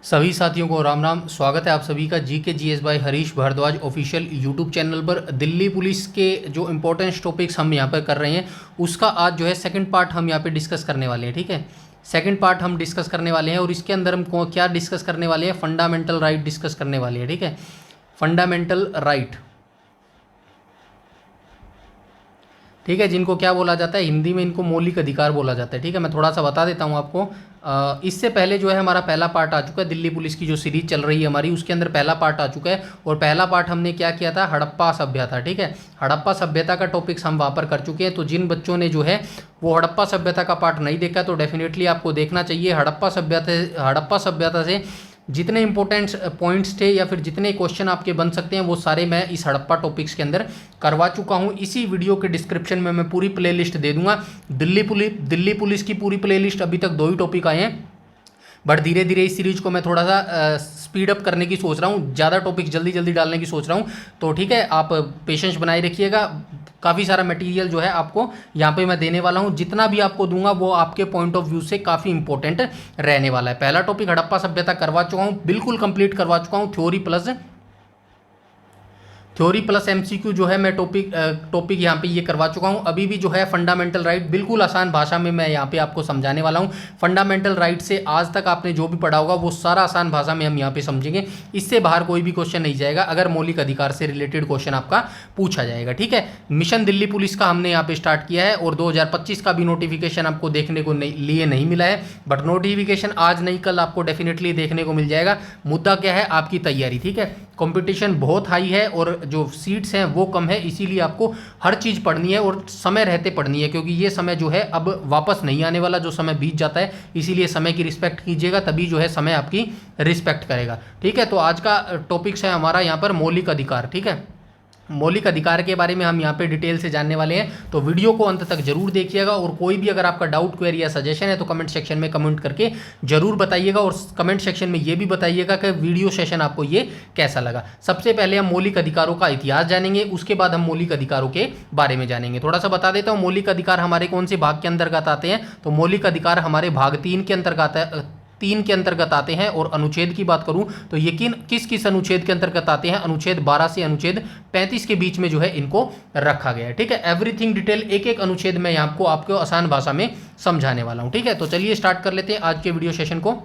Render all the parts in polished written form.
सभी साथियों को राम राम। स्वागत है आप सभी का GK GS by Harish Bhardwaj official YouTube channel पर। दिल्ली पुलिस के जो इंपॉर्टेंट टॉपिक्स हम यहाँ पर कर रहे हैं उसका आज जो है सेकंड पार्ट हम यहाँ पे डिस्कस करने वाले हैं। ठीक है, सेकंड पार्ट हम डिस्कस करने वाले हैं और इसके अंदर हम क्या डिस्कस करने वाले हैं, फंडामेंटल राइट डिस्कस करने वाले हैं। ठीक है, फंडामेंटल राइट, ठीक है, जिनको क्या बोला जाता है हिंदी में, इनको मौलिक अधिकार बोला जाता है। ठीक है, मैं थोड़ा सा बता देता हूँ आपको। इससे पहले जो है हमारा पहला पार्ट आ चुका है, दिल्ली पुलिस की जो सीरीज चल रही है हमारी उसके अंदर पहला पार्ट आ चुका है। और पहला पार्ट हमने क्या किया था, हड़प्पा सभ्यता। ठीक है, हड़प्पा सभ्यता का टॉपिक्स हम वहाँ पर कर चुके हैं। तो जिन बच्चों ने जो है वो हड़प्पा सभ्यता का पार्ट नहीं देखा तो डेफिनेटली आपको देखना चाहिए। हड़प्पा सभ्यता से जितने इंपॉर्टेंट पॉइंट्स थे या फिर जितने क्वेश्चन आपके बन सकते हैं वो सारे मैं इस हड़प्पा टॉपिक्स के अंदर करवा चुका हूं। इसी वीडियो के डिस्क्रिप्शन में मैं पूरी प्लेलिस्ट दे दूंगा। दिल्ली पुलिस की पूरी प्लेलिस्ट, अभी तक 2 ही टॉपिक आए हैं, बट धीरे धीरे इस सीरीज को मैं थोड़ा सा स्पीड अप करने की सोच रहा हूँ, ज़्यादा टॉपिक जल्दी जल्दी डालने की सोच रहा हूँ। तो ठीक है, आप पेशेंस बनाए रखिएगा। काफ़ी सारा मटेरियल जो है आपको यहाँ पे मैं देने वाला हूँ। जितना भी आपको दूंगा वो आपके पॉइंट ऑफ व्यू से काफ़ी इंपॉर्टेंट रहने वाला है। पहला टॉपिक हड़प्पा सभ्यता करवा चुका हूँ, बिल्कुल कंप्लीट करवा चुका हूँ। थ्योरी प्लस एमसीक्यू जो है मैं टॉपिक यहाँ पे ये करवा चुका हूँ। अभी भी जो है फंडामेंटल राइट बिल्कुल आसान भाषा में मैं यहाँ पे आपको समझाने वाला हूँ। फंडामेंटल राइट से आज तक आपने जो भी पढ़ा होगा वो सारा आसान भाषा में हम यहाँ पे समझेंगे। इससे बाहर कोई भी क्वेश्चन नहीं जाएगा अगर मौलिक अधिकार से रिलेटेड क्वेश्चन आपका पूछा जाएगा। ठीक है, मिशन दिल्ली पुलिस का हमने यहाँ पे स्टार्ट किया है और 2025 का भी नोटिफिकेशन आपको देखने को लिए नहीं मिला है, बट नोटिफिकेशन आज नहीं कल आपको डेफिनेटली देखने को मिल जाएगा। मुद्दा क्या है, आपकी तैयारी। ठीक है, कंपटीशन बहुत हाई है और जो सीट्स हैं वो कम है, इसीलिए आपको हर चीज़ पढ़नी है और समय रहते पढ़नी है, क्योंकि ये समय जो है अब वापस नहीं आने वाला। जो समय बीत जाता है, इसीलिए समय की रिस्पेक्ट कीजिएगा, तभी जो है समय आपकी रिस्पेक्ट करेगा। ठीक है, तो आज का टॉपिक्स है हमारा यहाँ पर मौलिक अधिकार। ठीक है, मौलिक अधिकार के बारे में हम यहाँ पे डिटेल से जानने वाले हैं, तो वीडियो को अंत तक जरूर देखिएगा। और कोई भी अगर आपका डाउट, क्वेरी या सजेशन है तो कमेंट सेक्शन में कमेंट करके जरूर बताइएगा। और कमेंट सेक्शन में ये भी बताइएगा कि वीडियो सेशन आपको ये कैसा लगा। सबसे पहले हम मौलिक अधिकारों का इतिहास जानेंगे, उसके बाद हम मौलिक अधिकारों के बारे में जानेंगे। थोड़ा सा बता देता हूँ, मौलिक अधिकार हमारे कौन से भाग के अंतर्गत आते हैं। तो मौलिक अधिकार हमारे भाग 3 के अंतर्गत आते हैं। और अनुच्छेद की बात करूं तो ये किस किस अनुच्छेद के अंतर्गत आते हैं, अनुच्छेद 12 से अनुच्छेद 35 के बीच में जो है इनको रखा गया है। ठीक है, एवरीथिंग डिटेल, एक एक अनुच्छेद में आपको आसान भाषा में समझाने वाला हूं। ठीक है, तो चलिए स्टार्ट कर लेते हैं आज के वीडियो सेशन को।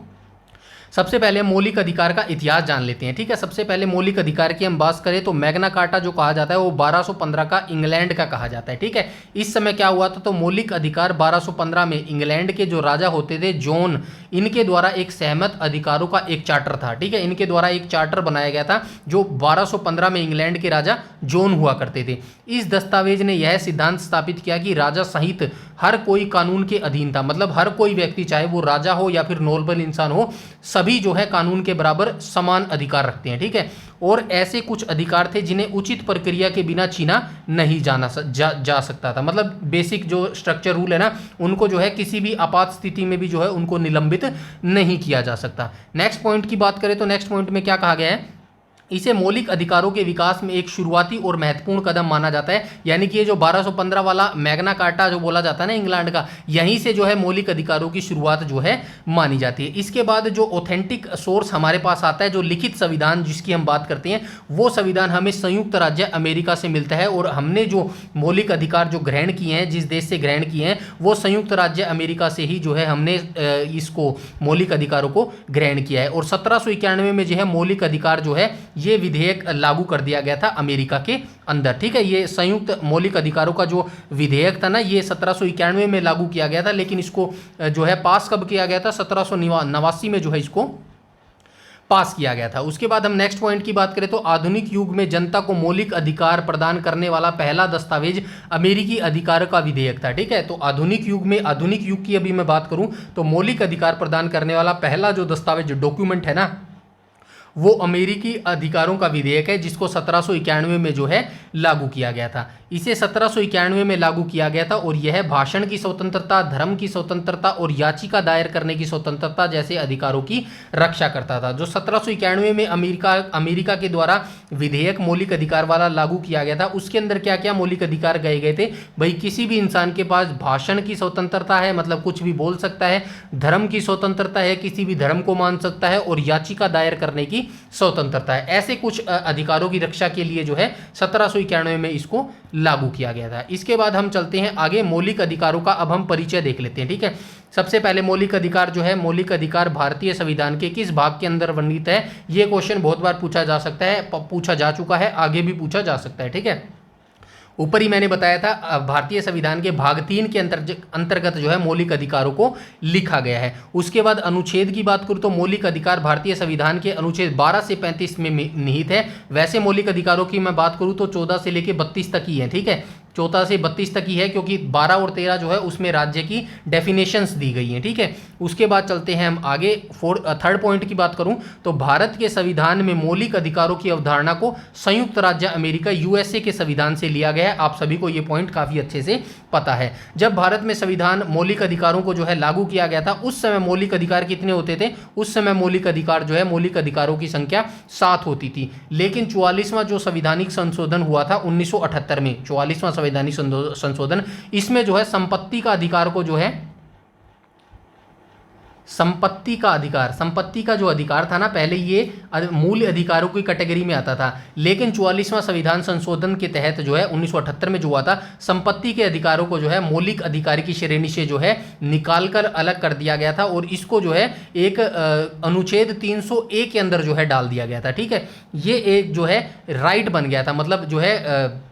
सबसे पहले मौलिक अधिकार का इतिहास जान लेते हैं। ठीक है, सबसे पहले मौलिक अधिकार की हम बात करें तो मैग्ना कार्टा जो कहा जाता है वो 1215 का इंग्लैंड का कहा जाता है। ठीक है, इस समय क्या हुआ था, तो मौलिक अधिकार 1215 में इंग्लैंड के जो राजा होते थे जॉन, इनके द्वारा एक सहमत अधिकारों का एक चार्टर था। ठीक है, इनके द्वारा एक चार्टर बनाया गया था जो 1215 में इंग्लैंड के राजा जॉन हुआ करते थे। इस दस्तावेज ने यह सिद्धांत स्थापित किया कि राजा सहित हर कोई कानून के अधीन था। मतलब हर कोई व्यक्ति, चाहे वो राजा हो या फिर नॉर्मल इंसान हो, सभी जो है कानून के बराबर समान अधिकार रखते हैं। ठीक है, और ऐसे कुछ अधिकार थे जिन्हें उचित प्रक्रिया के बिना छीना नहीं जा सकता था। मतलब बेसिक जो स्ट्रक्चर रूल है ना, उनको जो है किसी भी आपात स्थिति में भी जो है उनको निलंबित नहीं किया जा सकता। नेक्स्ट पॉइंट की बात करें तो नेक्स्ट पॉइंट में क्या कहा गया है, इसे मौलिक अधिकारों के विकास में एक शुरुआती और महत्वपूर्ण कदम माना जाता है। यानी कि ये जो 1215 वाला मैग्ना कार्टा जो बोला जाता है ना इंग्लैंड का, यहीं से जो है मौलिक अधिकारों की शुरुआत जो है मानी जाती है। इसके बाद जो ऑथेंटिक सोर्स हमारे पास आता है, जो लिखित संविधान जिसकी हम बात करते हैं, वो संविधान हमें संयुक्त राज्य अमेरिका से मिलता है। और हमने जो मौलिक अधिकार जो ग्रहण किए हैं, जिस देश से ग्रहण किए हैं, वो संयुक्त राज्य अमेरिका से ही जो है हमने इसको मौलिक अधिकारों को ग्रहण किया है। और 1791 में जो है मौलिक अधिकार जो है ये विधेयक लागू कर दिया गया था अमेरिका के अंदर। ठीक है, ये संयुक्त मौलिक अधिकारों का जो विधेयक था ना, ये 1791 में लागू किया गया था, लेकिन इसको जो है पास कब किया गया था, 1789 में जो है इसको पास किया गया था। उसके बाद हम नेक्स्ट पॉइंट की बात करें तो आधुनिक युग में जनता को मौलिक अधिकार प्रदान करने वाला पहला दस्तावेज अमेरिकी अधिकार का विधेयक था। ठीक है, तो आधुनिक युग की अभी मैं बात करूं तो मौलिक अधिकार प्रदान करने वाला पहला जो दस्तावेज डॉक्यूमेंट है ना, वो अमेरिकी अधिकारों का विधेयक है जिसको 1791 में जो है लागू किया गया था। इसे 1791 में लागू किया गया था और यह भाषण की स्वतंत्रता, धर्म की स्वतंत्रता और याचिका दायर करने की स्वतंत्रता जैसे अधिकारों की रक्षा करता था। जो 1791 में अमेरिका के द्वारा विधेयक मौलिक अधिकार वाला लागू किया गया था, उसके अंदर क्या क्या मौलिक अधिकार गए गए थे भाई? किसी भी इंसान के पास भाषण की स्वतंत्रता है, मतलब कुछ भी बोल सकता है, धर्म की स्वतंत्रता है, किसी भी धर्म को मान सकता है, और याचिका दायर करने की स्वतंत्रता है। ऐसे कुछ अधिकारों की रक्षा के लिए जो है 1791 में इसको लागू किया गया था। इसके बाद हम चलते हैं आगे, मौलिक अधिकारों का अब हम परिचय देख लेते हैं। ठीक है, सबसे पहले मौलिक अधिकार जो है, मौलिक अधिकार भारतीय संविधान के किस भाग के अंदर वर्णित है? ये क्वेश्चन बहुत बार पूछा जा सकता है, पूछा जा चुका है, आगे भी पूछा जा सकता है। ठीक है, ऊपर ही मैंने बताया था भारतीय संविधान के भाग 3 के अंतर्गत जो है मौलिक अधिकारों को लिखा गया है। उसके बाद अनुच्छेद की बात करूँ तो मौलिक अधिकार भारतीय संविधान के अनुच्छेद 12 से 35 में निहित है। वैसे मौलिक अधिकारों की मैं बात करूँ तो 14 से लेकर 32 तक ही है। ठीक है, 14 से 32 तक ही है, क्योंकि 12 और 13 जो है उसमें राज्य की डेफिनेशंस दी गई हैं। ठीक है, उसके बाद चलते हैं हम आगे। थर्ड पॉइंट की बात करूं तो भारत के संविधान में मौलिक अधिकारों की अवधारणा को संयुक्त राज्य अमेरिका यूएसए के संविधान से लिया गया है। आप सभी को ये पॉइंट काफ़ी अच्छे से पता है। जब भारत में संविधान मौलिक अधिकारों को जो है लागू किया गया था, उस समय मौलिक अधिकार कितने होते थे? उस समय मौलिक अधिकार जो है, मौलिक अधिकारों की संख्या 7 होती थी। लेकिन 44वां जो संविधानिक संशोधन हुआ था 1978 में, 44वां संवैधानिक संशोधन, इसमें जो है संपत्ति का अधिकार को जो है, संपत्ति का जो अधिकार था ना, पहले ये मूल अधिकारों की कैटेगरी में आता था, लेकिन 44वां संविधान संशोधन के तहत जो है 1978 में जो हुआ था, संपत्ति के अधिकारों को जो है मौलिक अधिकार की श्रेणी से जो है निकालकर अलग कर दिया गया था और इसको जो है एक अनुच्छेद 301 के अंदर जो है डाल दिया गया था। ठीक है, ये एक जो है राइट बन गया था, मतलब जो है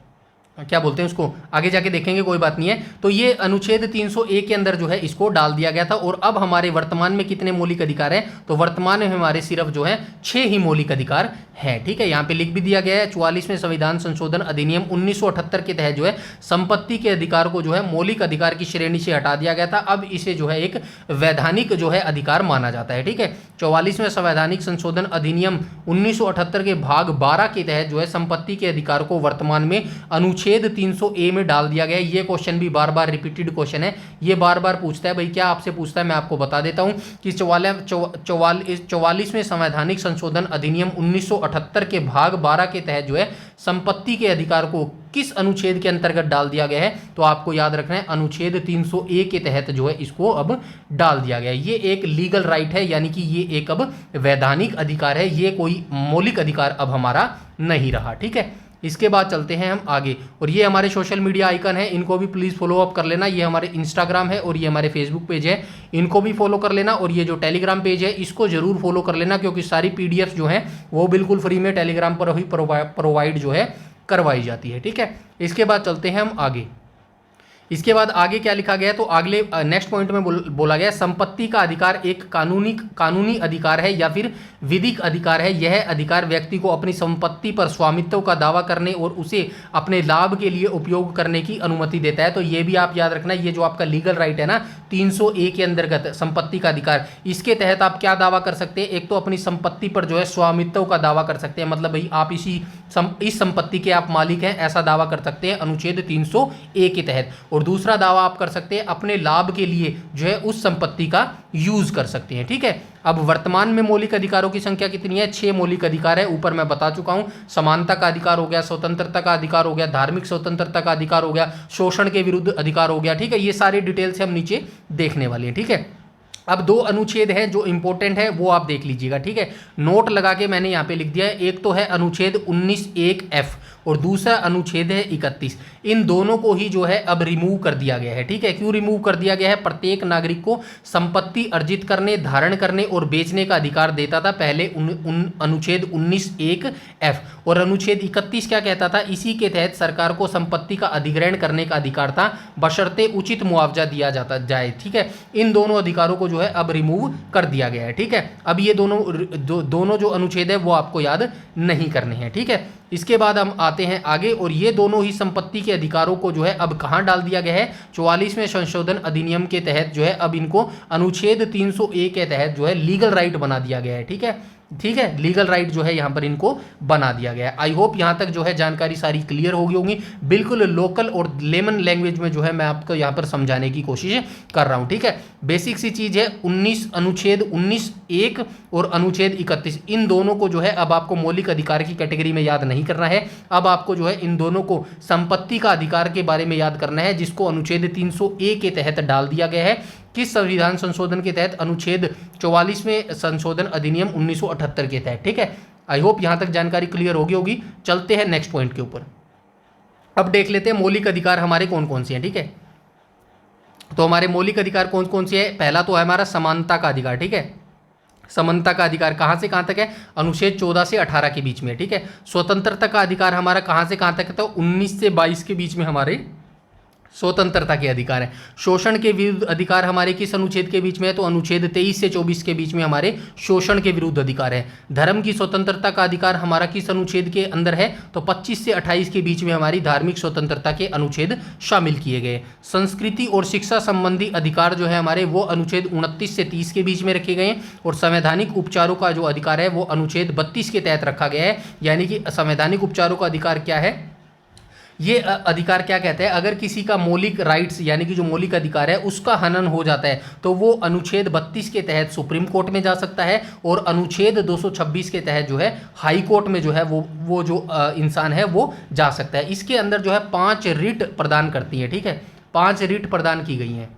क्या बोलते हैं उसको, आगे जाके देखेंगे, कोई बात नहीं है। तो ये अनुच्छेद 301 के अंदर जो है इसको डाल दिया गया था। और अब हमारे वर्तमान में कितने मौलिक अधिकार हैं? तो वर्तमान में हमारे सिर्फ जो है 6 ही मौलिक अधिकार है। ठीक है, यहाँ पे लिख भी दिया गया है, 44वें संविधान संशोधन अधिनियम 1978 के तहत जो है संपत्ति के अधिकार को जो है मौलिक अधिकार की श्रेणी से हटा दिया गया था। अब इसे जो है एक वैधानिक जो है अधिकार माना जाता है। ठीक है, 44वें संवैधानिक संशोधन अधिनियम 1978 के भाग 12 के तहत जो है संपत्ति के अधिकार को वर्तमान में अनुच्छेद 300A में डाल दिया गया है। ये क्वेश्चन भी बार बार रिपीटेड क्वेश्चन है, ये बार बार पूछता है भाई, क्या आपसे पूछता है, मैं आपको बता देता हूं कि 44वें संवैधानिक संशोधन अधिनियम 1978 के भाग 12 के तहत जो है संपत्ति के अधिकार को किस अनुच्छेद के अंतर्गत डाल दिया गया है? तो आपको याद रखना है, अनुच्छेद 301 के तहत जो है इसको अब डाल दिया गया है। ये एक लीगल राइट है, यानी कि ये एक अब वैधानिक अधिकार है, ये कोई मौलिक अधिकार अब हमारा नहीं रहा। ठीक है, इसके बाद चलते हैं हम आगे, और ये हमारे सोशल मीडिया आइकन है, इनको भी प्लीज़ फॉलो अप कर लेना। ये हमारे इंस्टाग्राम है और ये हमारे फेसबुक पेज है, इनको भी फॉलो कर लेना। और ये जो टेलीग्राम पेज है इसको जरूर फॉलो कर लेना, क्योंकि सारी पीडीएफ जो है वो बिल्कुल फ्री में टेलीग्राम पर ही प्रोवाइड जो है करवाई जाती है। ठीक है, इसके बाद चलते हैं हम आगे। इसके बाद आगे क्या लिखा गया है? तो अगले नेक्स्ट पॉइंट में बोला गया संपत्ति का अधिकार एक कानूनी अधिकार है या फिर विधिक अधिकार है। यह अधिकार व्यक्ति को अपनी संपत्ति पर स्वामित्व का दावा करने और उसे अपने लाभ के लिए उपयोग करने की अनुमति देता है। तो ये भी आप याद रखना, ये जो आपका लीगल राइट है ना 301 के अंतर्गत संपत्ति का अधिकार, इसके तहत आप क्या दावा कर सकते हैं? एक तो अपनी संपत्ति पर जो है स्वामित्व का दावा कर सकते हैं, मतलब भाई आप इस संपत्ति के आप मालिक हैं, ऐसा दावा कर सकते हैं अनुच्छेद 301 के तहत। और दूसरा दावा आप कर सकते हैं अपने लाभ के लिए जो है उस संपत्ति का यूज कर सकते हैं। ठीक है, अब वर्तमान में मौलिक अधिकारों की संख्या कितनी है? 6 मौलिक अधिकार है, ऊपर मैं बता चुका हूं। समानता का अधिकार हो गया, स्वतंत्रता का अधिकार हो गया, धार्मिक स्वतंत्रता का अधिकार हो गया, शोषण के विरुद्ध अधिकार हो गया। ठीक है, ये सारी डिटेल से हम नीचे देखने वाले हैं। ठीक है, अब 2 अनुच्छेद हैं जो इंपॉर्टेंट है, वो आप देख लीजिएगा। ठीक है, नोट लगा के मैंने यहाँ पे लिख दिया है। एक तो है अनुच्छेद 19(1)(f) और दूसरा अनुच्छेद है 31। इन दोनों को ही जो है अब रिमूव कर दिया गया है। ठीक है, क्यों रिमूव कर दिया गया है? प्रत्येक नागरिक को संपत्ति अर्जित करने, धारण करने और बेचने का अधिकार देता था पहले अनुच्छेद 19(1)(f) और अनुच्छेद 31 क्या कहता था? इसी के तहत सरकार को संपत्ति का अधिग्रहण करने का अधिकार था, बशर्ते उचित मुआवजा दिया जाए। ठीक है, इन दोनों अधिकारों को जो है अब रिमूव कर दिया गया है। ठीक है, अब ये दोनों जो अनुच्छेद है वो आपको याद नहीं करने हैं। ठीक है, इसके बाद हम आते हैं आगे, और ये दोनों ही संपत्ति के अधिकारों को जो है अब कहाँ डाल दिया गया है? 44वें संशोधन अधिनियम के तहत जो है अब इनको अनुच्छेद 301 के तहत जो है लीगल राइट बना दिया गया है। ठीक है, ठीक है, लीगल राइट जो है यहाँ पर इनको बना दिया गया है। आई होप यहाँ तक जो है जानकारी सारी क्लियर हो गई होगी। बिल्कुल लोकल और लेमन लैंग्वेज में जो है मैं आपको यहाँ पर समझाने की कोशिश कर रहा हूँ। ठीक है, बेसिक सी चीज़ है। अनुच्छेद 19(1) और अनुच्छेद 31, इन दोनों को जो है अब आपको मौलिक अधिकार की कैटेगरी में याद नहीं करना है। अब आपको जो है इन दोनों को संपत्ति का अधिकार के बारे में याद करना है, जिसको अनुच्छेद 300(a) के तहत डाल दिया गया है। किस संविधान संशोधन के तहत? अनुच्छेद 44वें संशोधन अधिनियम 1978 के तहत। ठीक है, आई होप यहां तक जानकारी क्लियर होगी। चलते हैं नेक्स्ट पॉइंट के ऊपर। अब देख लेते हैं मौलिक अधिकार हमारे कौन कौन से हैं। ठीक है, तो हमारे मौलिक अधिकार कौन कौन से हैं? पहला तो है हमारा समानता का अधिकार। ठीक है, समानता का अधिकार कहां से कहां तक है? अनुच्छेद 14 से 18 के बीच में। ठीक है, स्वतंत्रता का अधिकार हमारा कहां से कहां तक है? तो 19 से 22 के बीच में हमारे स्वतंत्रता के अधिकार है। शोषण के विरुद्ध अधिकार हमारे किस अनुच्छेद के बीच में है? तो अनुच्छेद 23 से 24 के बीच में हमारे शोषण के विरुद्ध अधिकार है। धर्म की स्वतंत्रता का अधिकार हमारा किस अनुच्छेद के अंदर है? तो 25 से 28 के बीच में हमारी धार्मिक स्वतंत्रता के अनुच्छेद शामिल किए गए। संस्कृति और शिक्षा संबंधी अधिकार जो है हमारे, वो अनुच्छेद 29 से 30 के बीच में रखे गए हैं। और संवैधानिक उपचारों का जो अधिकार है वो अनुच्छेद 32 के तहत रखा गया है। यानी कि संवैधानिक उपचारों का अधिकार क्या है? ये अधिकार क्या कहते हैं? अगर किसी का मौलिक राइट्स यानी कि जो मौलिक अधिकार है उसका हनन हो जाता है तो वो अनुच्छेद 32 के तहत सुप्रीम कोर्ट में जा सकता है, और अनुच्छेद 226 के तहत जो है हाई कोर्ट में जो है वो जो इंसान है वो जा सकता है। इसके अंदर जो है 5 रिट प्रदान करती है। ठीक है, 5 रिट प्रदान की गई हैं।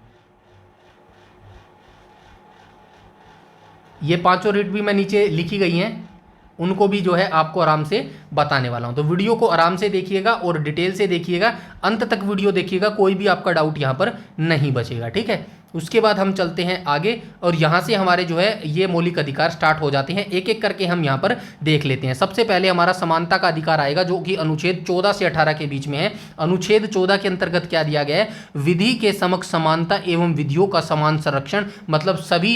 ये 5 रिट भी मैं नीचे लिखी गई हैं, उनको भी जो है आपको आराम से बताने वाला हूं। तो वीडियो को आराम से देखिएगा और डिटेल से देखिएगा, अंत तक वीडियो देखिएगा, कोई भी आपका डाउट यहां पर नहीं बचेगा। ठीक है, उसके बाद हम चलते हैं आगे, और यहाँ से हमारे जो है ये मौलिक अधिकार स्टार्ट हो जाते हैं। एक एक करके हम यहाँ पर देख लेते हैं। सबसे पहले हमारा समानता का अधिकार आएगा, जो कि अनुच्छेद 14 से 18 के बीच में है। अनुच्छेद 14 के अंतर्गत क्या दिया गया है? विधि के समक्ष समानता एवं विधियों का समान संरक्षण। मतलब सभी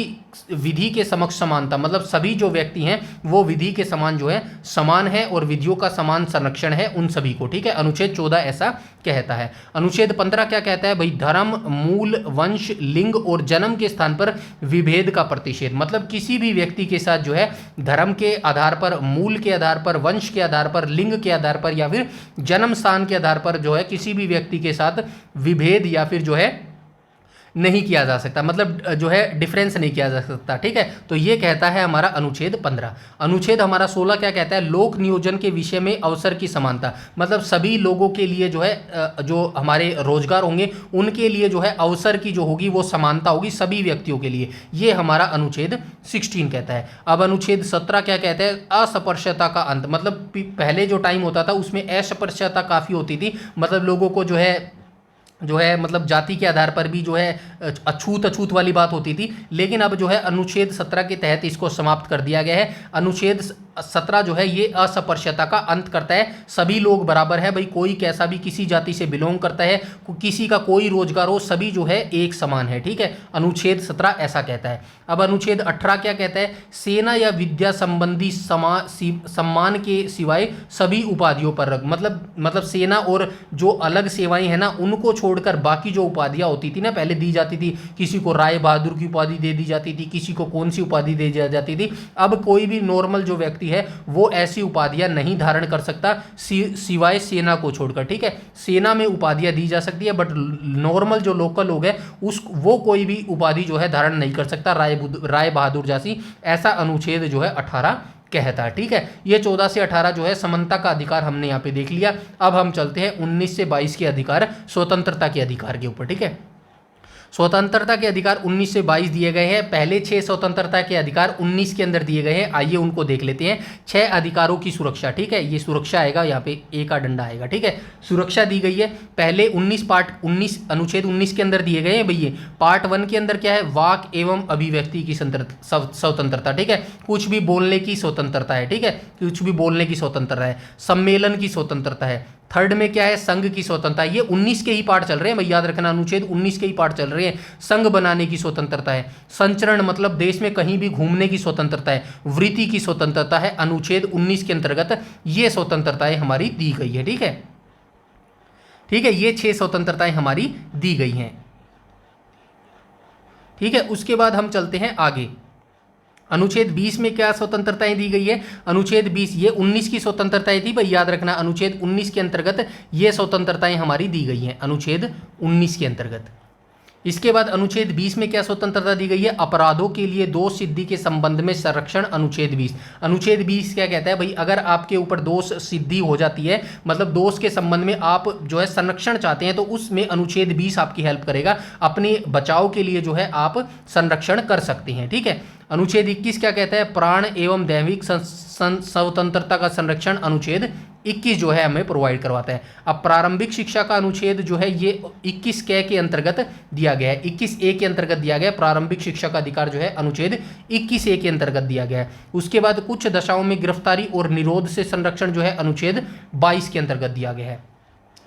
विधि के समक्ष समानता, मतलब सभी जो व्यक्ति हैं वो विधि के समान जो है समान है, और विधियों का समान संरक्षण है उन सभी को। ठीक है, अनुच्छेद 14 ऐसा कहता है। अनुच्छेद 15 क्या कहता है भाई? धर्म, मूल, वंश, लिंग और जन्म के स्थान पर विभेद का प्रतिषेध। मतलब किसी भी व्यक्ति के साथ जो है धर्म के आधार पर, मूल के आधार पर, वंश के आधार पर, लिंग के आधार पर या फिर जन्म स्थान के आधार पर जो है किसी भी व्यक्ति के साथ विभेद या फिर जो है नहीं किया जा सकता, मतलब जो है डिफरेंस नहीं किया जा सकता। ठीक है, तो ये कहता है हमारा अनुच्छेद 15। अनुच्छेद हमारा 16 क्या कहता है? लोक नियोजन के विषय में अवसर की समानता। मतलब सभी लोगों के लिए जो है जो हमारे रोजगार होंगे उनके लिए जो है अवसर की जो होगी वो समानता होगी सभी व्यक्तियों के लिए। ये हमारा अनुच्छेद 16 कहता है। अब अनुच्छेद 17 क्या कहता है? अस्पृश्यता का अंत। मतलब पहले जो टाइम होता था उसमें अस्पृश्यता काफ़ी होती थी, मतलब लोगों को जो है मतलब जाति के आधार पर भी जो है अछूत अछूत वाली बात होती थी। लेकिन अब जो है अनुच्छेद 17 के तहत इसको समाप्त कर दिया गया है। अनुच्छेद 17 जो है ये अस्पृश्यता का अंत करता है। सभी लोग बराबर है भाई, कोई कैसा भी किसी जाति से बिलोंग करता है, किसी का कोई रोजगार हो, सभी जो है एक समान है। ठीक है, अनुच्छेद 17 ऐसा कहता है। अब अनुच्छेद 18 क्या कहता है? सेना या विद्या संबंधी सम्मान के सिवाय सभी उपाधियों पर मतलब सेना और जो अलग सेवाएं हैं ना उनको छोड़कर बाकी जो उपाधियां होती थी ना, पहले दी जाती थी, किसी को राय बहादुर की उपाधि दे दी जाती थी, किसी को कौन सी उपाधि दे दी जाती थी। अब कोई भी नॉर्मल जो व्यक्ति है वो ऐसी उपाधियां नहीं धारण कर सकता सिवाय सेना को छोड़कर। ठीक है, सेना में उपाधियां दी जा सकती है, बट नॉर्मल जो लोकल लोग हैं वो कोई भी उपाधि जो है धारण नहीं कर सकता राय बहादुर जैसी। ऐसा अनुच्छेद जो है 18 कहता है। ठीक है, ये 14 से 18 जो है समानता का अधिकार हमने यहाँ पे देख लिया। अब हम चलते हैं 19 से 22 के अधिकार, स्वतंत्रता के अधिकार के ऊपर। ठीक है, स्वतंत्रता के अधिकार 19 से 22 दिए गए हैं। पहले 6 स्वतंत्रता के अधिकार 19 के अंदर दिए गए हैं, आइए उनको देख लेते हैं। 6 अधिकारों की सुरक्षा। ठीक है, ये सुरक्षा आएगा, यहाँ पे ए का डंडा आएगा। ठीक है, सुरक्षा दी गई है। पहले 19 अनुच्छेद 19 के अंदर दिए गए हैं भैया। पार्ट 1 के अंदर क्या है? वाक एवं अभिव्यक्ति की स्वतंत्रता। ठीक है, कुछ भी बोलने की स्वतंत्रता है। ठीक है, कुछ भी बोलने की स्वतंत्रता है। सम्मेलन की स्वतंत्रता है। थर्ड में क्या है? संघ की स्वतंत्रता। ये 19 के ही पार्ट चल रहे हैं भाई, याद रखना, अनुच्छेद 19 के ही पार्ट चल रहे हैं। संघ बनाने की स्वतंत्रता है। संचरण मतलब देश में कहीं भी घूमने की स्वतंत्रता है। वृत्ति की स्वतंत्रता है। अनुच्छेद 19 के अंतर्गत ये स्वतंत्रताएं हमारी दी गई है। ठीक है, ठीक है, ये 6 स्वतंत्रताएं हमारी दी गई हैं। ठीक है, उसके बाद हम चलते हैं आगे। अनुच्छेद 20 में क्या स्वतंत्रताएं दी गई है? अनुच्छेद 20 ये 19 की स्वतंत्रताएं थी भाई, याद रखना। अनुच्छेद 19 के अंतर्गत ये स्वतंत्रताएं हमारी दी गई हैं, अनुच्छेद 19 के अंतर्गत। इसके बाद अनुच्छेद 20 में क्या स्वतंत्रता दी गई है? अपराधों के लिए दोष सिद्धि के संबंध में संरक्षण, अनुच्छेद 20। अनुच्छेद 20 क्या कहता है भाई? अगर आपके ऊपर दोष सिद्धि हो जाती है, मतलब दोष के संबंध में आप जो है संरक्षण चाहते हैं, तो उसमें अनुच्छेद 20 आपकी हेल्प करेगा। अपने बचाव के लिए जो है आप संरक्षण कर सकते हैं, ठीक है। अनुच्छेद 21 क्या कहता है? प्राण एवं दैविक स्वतंत्रता का संरक्षण, अनुच्छेद 21 जो है हमें प्रोवाइड करवाता है। अब प्रारंभिक शिक्षा का अनुच्छेद जो है ये 21 के अंतर्गत दिया गया है, 21A के अंतर्गत दिया गया है। प्रारंभिक शिक्षा का अधिकार जो है अनुच्छेद 21A के अंतर्गत दिया गया है। उसके बाद कुछ दशाओं में गिरफ्तारी और निरोध से संरक्षण जो है अनुच्छेद 22 के अंतर्गत दिया गया है।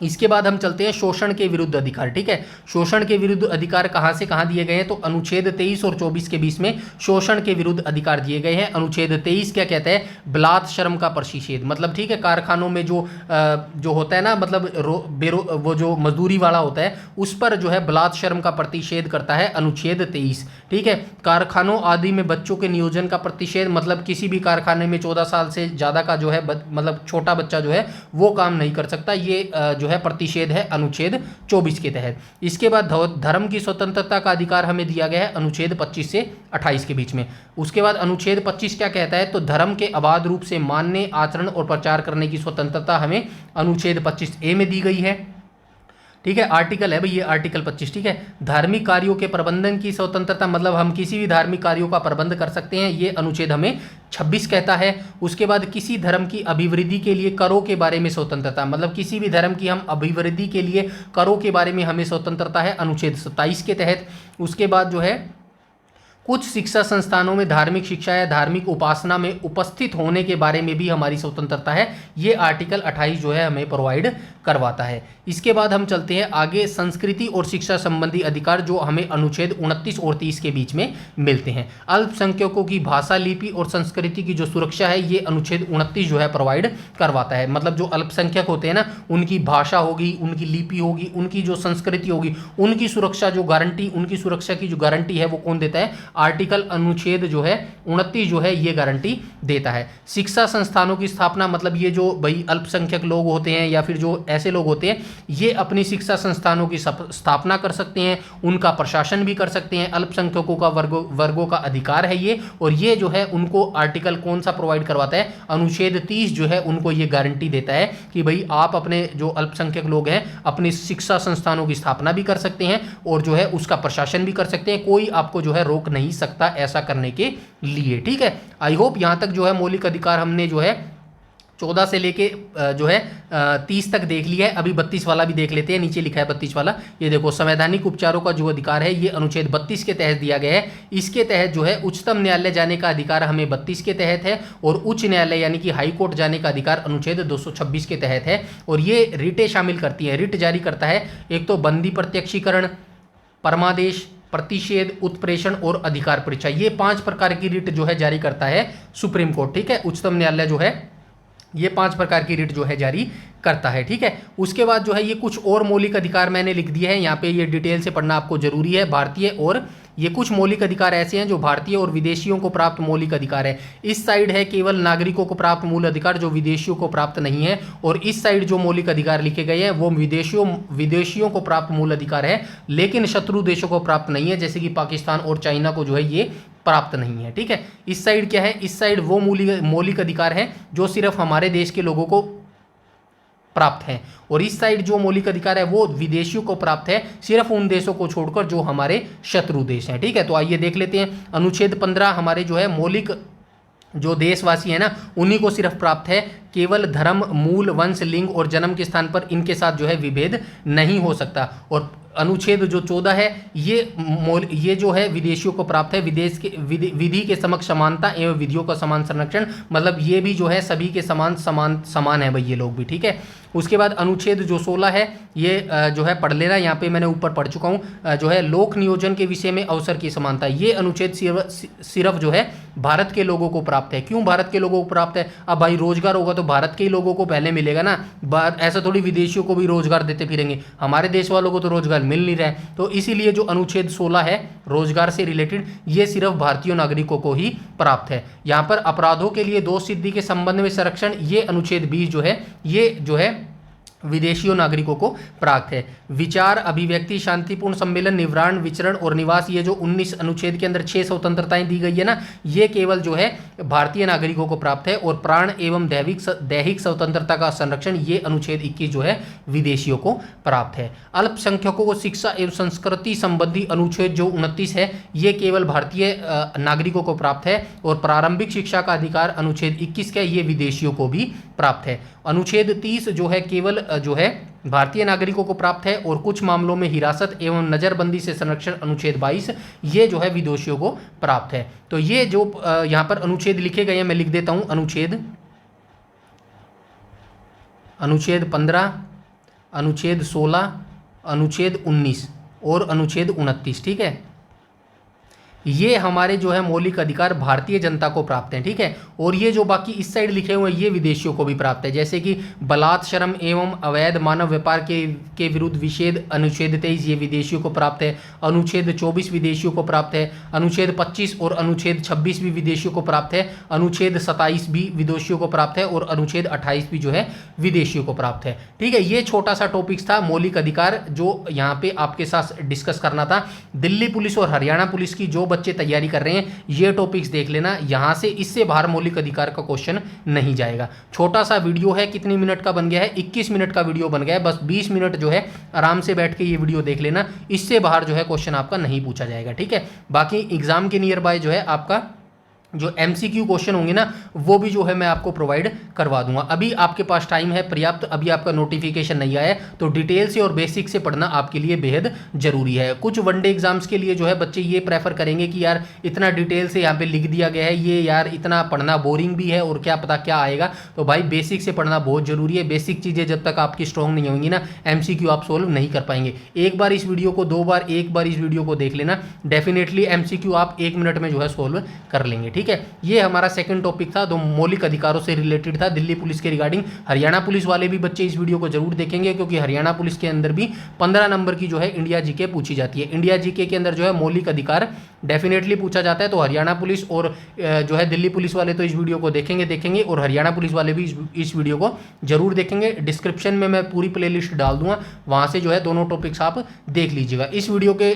इसके बाद हम चलते हैं शोषण के विरुद्ध अधिकार, ठीक है। शोषण के विरुद्ध अधिकार कहाँ से कहाँ दिए गए हैं? तो अनुच्छेद 23 और 24 के बीच में शोषण के विरुद्ध अधिकार दिए गए हैं। अनुच्छेद 23 क्या कहता है? बलात् श्रम का प्रतिषेध, मतलब ठीक है, कारखानों में जो होता है ना, मतलब वो जो मजदूरी वाला होता है उस पर जो है बलात् श्रम का प्रतिषेध करता है अनुच्छेद 23, ठीक है। कारखानों आदि में बच्चों के नियोजन का प्रतिषेध, मतलब किसी भी कारखाने में 14 साल से ज़्यादा का जो है मतलब छोटा बच्चा जो है वो काम नहीं कर सकता, ये जो है प्रतिषेध है अनुच्छेद 24 के तहत। इसके बाद धर्म की स्वतंत्रता का अधिकार हमें दिया गया है अनुच्छेद 25 से 28 के बीच में। उसके बाद अनुच्छेद 25 क्या कहता है? तो धर्म के अबाध रूप से मानने, आचरण और प्रचार करने की स्वतंत्रता हमें अनुच्छेद 25A में दी गई है, ठीक है। आर्टिकल है भाई ये आर्टिकल 25, ठीक है। धार्मिक कार्यों के प्रबंधन की स्वतंत्रता, मतलब हम किसी भी धार्मिक कार्यों का प्रबंध कर सकते हैं, ये अनुच्छेद हमें 26 कहता है। उसके बाद किसी धर्म की अभिवृद्धि के लिए करों के बारे में स्वतंत्रता, मतलब किसी भी धर्म की हम अभिवृद्धि के लिए करों के बारे में हमें स्वतंत्रता है अनुच्छेद 27 के तहत। उसके बाद जो है कुछ शिक्षा संस्थानों में धार्मिक शिक्षा या धार्मिक उपासना में उपस्थित होने के बारे में भी हमारी स्वतंत्रता है, ये आर्टिकल 28 जो है हमें प्रोवाइड करवाता है। इसके बाद हम चलते हैं आगे, संस्कृति और शिक्षा संबंधी अधिकार जो हमें अनुच्छेद 29 और 30 के बीच में मिलते हैं। अल्पसंख्यकों की भाषा, लिपि और संस्कृति की जो सुरक्षा है ये अनुच्छेद 29 जो है प्रोवाइड करवाता है। मतलब जो अल्पसंख्यक होते हैं ना, उनकी भाषा होगी, उनकी लिपि होगी, उनकी जो संस्कृति होगी, उनकी सुरक्षा जो गारंटी, उनकी सुरक्षा की जो गारंटी है वो कौन देता है? आर्टिकल अनुच्छेद जो है 29 जो है ये गारंटी देता है। शिक्षा संस्थानों की स्थापना, मतलब ये जो भाई अल्पसंख्यक लोग होते हैं या फिर जो ऐसे लोग होते हैं, ये अपनी शिक्षा संस्थानों की स्थापना कर सकते हैं, उनका प्रशासन भी कर सकते हैं। अल्पसंख्यकों का वर्गों का अधिकार है ये, और ये जो है उनको आर्टिकल कौन सा प्रोवाइड करवाता है? अनुच्छेद 30 जो है उनको ये गारंटी देता है कि भाई आप अपने जो अल्पसंख्यक लोग हैं अपनी शिक्षा संस्थानों की स्थापना भी कर सकते हैं और जो है उसका प्रशासन भी कर सकते हैं, कोई आपको जो है रोक नहीं सकता ऐसा करने के लिए, ठीक है। आई होप यहाँ तक जो है मौलिक अधिकार हमने जो है 14 से लेके जो है 30 तक देख लिया है। अभी 32 वाला भी देख लेते हैं, नीचे लिखा है 32 वाला, ये देखो, संवैधानिक उपचारों का जो अधिकार है ये अनुच्छेद 32 के तहत दिया गया है। इसके तहत जो है उच्चतम न्यायालय जाने का अधिकार हमें 32 के तहत है, और उच्च न्यायालय यानी कि हाई कोर्ट जाने का अधिकार अनुच्छेद 226 के तहत है। और ये रिटें शामिल करती है, रिट जारी करता है एक तो बंदी प्रत्यक्षीकरण, परमादेश, प्रतिषेध, उत्प्रेषण और अधिकार परीक्षा, ये 5 प्रकार की रिट जो है जारी करता है सुप्रीम कोर्ट, ठीक है। उच्चतम न्यायालय जो है ये 5 प्रकार की रिट जो है जारी करता है, ठीक है। उसके बाद जो है ये कुछ और मौलिक अधिकार मैंने लिख दिए हैं यहाँ पे, ये डिटेल से पढ़ना आपको जरूरी है। भारतीय और ये कुछ मौलिक अधिकार ऐसे हैं जो भारतीय और विदेशियों को प्राप्त मौलिक अधिकार है। इस साइड है केवल नागरिकों को प्राप्त मूल अधिकार जो विदेशियों को प्राप्त नहीं है, और इस साइड जो मौलिक अधिकार लिखे गए हैं वो विदेशियों को प्राप्त मूल अधिकार है, लेकिन शत्रु देशों को प्राप्त नहीं है, जैसे कि पाकिस्तान और चाइना को जो है ये प्राप्त नहीं है, ठीक है। इस साइड क्या है? इस साइड वो मौलिक अधिकार हैं जो सिर्फ हमारे देश के लोगों को प्राप्त है, और इस साइड जो मौलिक अधिकार है वो विदेशियों को प्राप्त है, सिर्फ उन देशों को छोड़कर जो हमारे शत्रु देश हैं, ठीक है। तो आइए देख लेते हैं। अनुच्छेद 15 हमारे जो है मौलिक जो देशवासी है ना उन्हीं को सिर्फ प्राप्त है, केवल धर्म, मूल, वंश, लिंग और जन्म के स्थान पर इनके साथ जो है विभेद नहीं हो सकता। और अनुच्छेद जो 14 है ये जो है विदेशियों को प्राप्त है, विदेश के विधि के समक्ष समानता एवं विधियों का समान संरक्षण, मतलब ये भी जो है सभी के समान है भाई ये लोग भी, ठीक है। उसके बाद अनुच्छेद जो 16 है ये जो है पढ़ लेना, यहाँ पे मैंने ऊपर पढ़ चुका हूँ, जो है लोक नियोजन के विषय में अवसर की समानता, ये अनुच्छेद सिर्फ जो है भारत के लोगों को प्राप्त है। क्यों भारत के लोगों को प्राप्त है? अब भाई रोजगार होगा तो भारत के ही लोगों को पहले मिलेगा ना, ऐसा थोड़ी विदेशियों को भी रोजगार देते फिरेंगे, हमारे देश वालों को तो रोजगार मिल नहीं रहा है। तो इसीलिए जो अनुच्छेद 16 है रोजगार से रिलेटेड, ये सिर्फ भारतीय नागरिकों को ही प्राप्त है। यहाँ पर अपराधों के लिए दोष सिद्धि के संबंध में संरक्षण, ये अनुच्छेद 20 जो है, ये जो है विदेशियों नागरिकों को प्राप्त है। विचार, अभिव्यक्ति, शांतिपूर्ण सम्मेलन, निवरण, विचरण और निवास, ये जो 19 अनुच्छेद के अंदर 6 स्वतंत्रताएं दी गई है ना, ये केवल जो है भारतीय नागरिकों को प्राप्त है। और प्राण एवं दैहिक स्वतंत्रता का संरक्षण, ये अनुच्छेद 21 जो है विदेशियों को प्राप्त है। अल्पसंख्यकों को शिक्षा एवं संस्कृति संबंधी अनुच्छेद जो 29 है, ये केवल भारतीय नागरिकों को प्राप्त है। और प्रारंभिक शिक्षा का अधिकार अनुच्छेद 21 का, ये विदेशियों को भी प्राप्त है। अनुच्छेद 30 जो है केवल जो है भारतीय नागरिकों को प्राप्त है। और कुछ मामलों में हिरासत एवं नजरबंदी से संरक्षण अनुच्छेद 22, ये जो है विदेशियों को प्राप्त है। तो ये जो यहाँ पर अनुच्छेद लिखे गए हैं, मैं लिख देता हूँ। अनुच्छेद 15, अनुच्छेद 16, अनुच्छेद 19 और अनुच्छेद 29, ठीक है। ये हमारे जो है मौलिक अधिकार भारतीय जनता को प्राप्त हैं, ठीक है। और ये जो बाकी इस साइड लिखे हुए हैं, ये विदेशियों को भी प्राप्त है। जैसे कि बलात्, श्रम एवं अवैध मानव व्यापार के विरुद्ध विषेध अनुच्छेद 23, ये विदेशियों को प्राप्त है। अनुच्छेद 24 विदेशियों को प्राप्त है। अनुच्छेद 25 और अनुच्छेद 26 भी विदेशियों को प्राप्त है। अनुच्छेद 27 भी विदेशियों को प्राप्त है। और अनुच्छेद 28 भी जो है विदेशियों को प्राप्त है, ठीक है। ये छोटा सा टॉपिक्स था मौलिक अधिकार, जो यहाँ पे आपके साथ डिस्कस करना था। दिल्ली पुलिस और हरियाणा पुलिस की जो बच्चे तैयारी कर रहे हैं, ये टॉपिक्स देख लेना। यहां से इससे बाहर मौलिक अधिकार का क्वेश्चन नहीं जाएगा। छोटा सा वीडियो है, कितनी मिनट का बन गया है? 21 मिनट का वीडियो बन गया है। बस 20 मिनट जो है आराम से बैठ के ये वीडियो देख लेना, इससे बाहर जो है क्वेश्चन आपका नहीं पूछा जाएगा, ठीक है। बाकी एग्जाम के नियर बाय जो है आपका जो MCQ क्वेश्चन होंगे ना, वो भी जो है मैं आपको प्रोवाइड करवा दूंगा। अभी आपके पास टाइम है पर्याप्त, अभी आपका नोटिफिकेशन नहीं आया है, तो डिटेल से और बेसिक से पढ़ना आपके लिए बेहद जरूरी है। कुछ वनडे एग्जाम्स के लिए जो है बच्चे ये प्रेफर करेंगे कि यार इतना डिटेल से यहाँ पे लिख दिया गया है, ये यार इतना पढ़ना बोरिंग भी है और क्या पता क्या आएगा। तो भाई बेसिक से पढ़ना बहुत जरूरी है। बेसिक चीज़ें जब तक आपकी स्ट्रॉन्ग नहीं होंगी ना, MCQ आप सोल्व नहीं कर पाएंगे। एक बार इस वीडियो को 2 बार, एक बार इस वीडियो को देख लेना, डेफिनेटली MCQ आप 1 मिनट में जो है सोल्व कर लेंगे, ठीक है। ये हमारा सेकंड टॉपिक था, जो मौलिक अधिकारों से रिलेटेड था, दिल्ली पुलिस के रिगार्डिंग। हरियाणा पुलिस वाले भी बच्चे इस वीडियो को जरूर देखेंगे, क्योंकि हरियाणा पुलिस के अंदर भी 15 नंबर की जो है इंडिया जीके पूछी जाती है। इंडिया जीके के अंदर जो है मौलिक अधिकार डेफिनेटली पूछा जाता है। तो हरियाणा पुलिस और जो है दिल्ली पुलिस वाले तो इस वीडियो को देखेंगे और हरियाणा पुलिस वाले भी इस वीडियो को जरूर देखेंगे। डिस्क्रिप्शन में मैं पूरी प्लेलिस्ट डाल दूंगा, वहां से जो है दोनों टॉपिक्स आप देख लीजिएगा। इस वीडियो के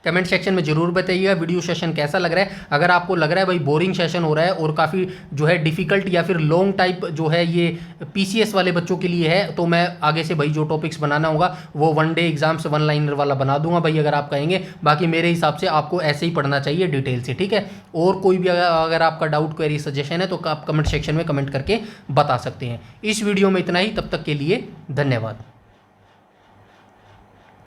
कमेंट सेक्शन में जरूर बताइएगा वीडियो सेशन कैसा लग रहा है। अगर आपको लग रहा है भाई बोरिंग सेशन हो रहा है और काफ़ी जो है डिफिकल्ट या फिर लॉन्ग टाइप जो है ये PCS वाले बच्चों के लिए है, तो मैं आगे से भाई जो टॉपिक्स बनाना होगा वो वनडे एग्जाम्स 1 लाइनर वाला बना दूंगा भाई, अगर आप कहेंगे। बाकी मेरे हिसाब से आपको ऐसे ही पढ़ना चाहिए डिटेल से, ठीक है। और कोई भी अगर आपका डाउट, क्वेरी, सजेशन है तो आप कमेंट सेक्शन में कमेंट करके बता सकते हैं। इस वीडियो में इतना ही, तब तक के लिए धन्यवाद।